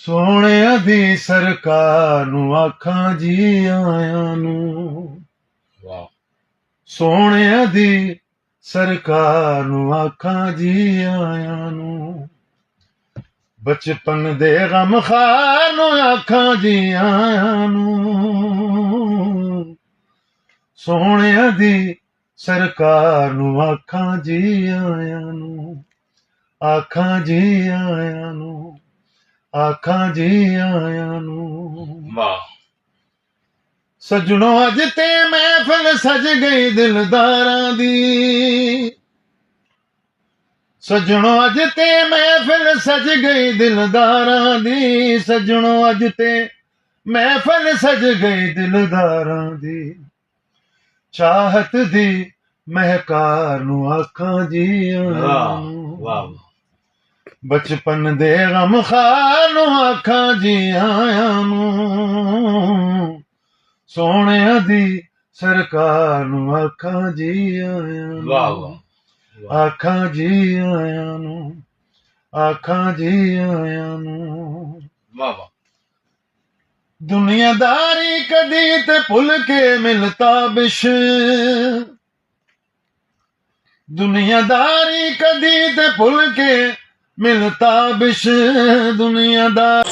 ਸੋਹਣਿਆਂ ਦੀ ਸਰਕਾਰ ਨੂੰ ਆਖਾਂ ਜੀ ਆਇਆਂ ਨੂੰ। ਵਾਹ। ਸੋਹਣਿਆਂ ਦੀ ਸਰਕਾਰ ਨੂੰ ਆਖਾਂ ਜੀ ਆਇਆਂ ਨੂੰ। ਬਚਪਨ ਦੇ ਗਮ ਖਾਰ ਨੂੰ ਆਖਾਂ ਜੀ ਆਇਆਂ ਨੂੰ। ਸੋਹਣਿਆਂ ਦੀ ਸਰਕਾਰ ਨੂੰ ਆਖਾਂ ਜੀ ਆਇਆਂ ਨੂੰ। ਆਖਾਂ ਜੀ ਆਇਆਂ ਨੂੰ। ਆਖਾਂ ਜੀ ਆਇਆਂ ਨੂੰ। ਵਾਹ। ਸੱਜਣੋ ਅੱਜ ਤੇ ਮਹਿਫਲ ਸਜ ਗਈ ਦਿਲਦਾਰਾਂ ਦੀ। ਸੱਜਣੋ ਅੱਜ ਤੇ ਮਹਿਫਲ ਸਜ ਗਈ ਦਿਲਦਾਰਾਂ ਦੀ। ਸੱਜਣੋ ਅੱਜ ਤੇ ਮਹਿਫਲ ਸਜ ਗਈ ਦਿਲਦਾਰਾਂ ਦੀ। ਚਾਹਤ ਦੀ ਮਹਿਕਾਰ ਨੂੰ ਆਖਾਂ ਜੀ ਆਇਆਂ ਨੂੰ। ਵਾਹ। ਬਚਪਨ ਦੇ ਗਮ ਖਾਰ ਨੂੰ ਆਖਾਂ ਜੀ ਆਇਆਂ ਨੂੰ। ਸੋਹਣਿਆਂ ਦੀ ਸਰਕਾਰ ਨੂੰ ਆਖਾਂ ਜੀ ਆਇਆਂ ਨੂੰ। ਵਾਹ। ਆਖਾਂ ਜੀ ਆਇਆਂ ਨੂੰ। ਆਖਾਂ ਜੀ ਆਇਆਂ ਨੂੰ। ਵਾਹ। ਦੁਨੀਆਦਾਰੀ ਕਦੀ ਤੇ ਭੁੱਲ ਕੇ ਮਿਲਤਾਬਿਸ਼। ਦੁਨੀਆਦਾਰੀ ਕਦੀ ਤੇ ਭੁੱਲ ਕੇ ਮਿਲਤਾਬਿਸ਼। ਦੁਨੀਆਦਾਰ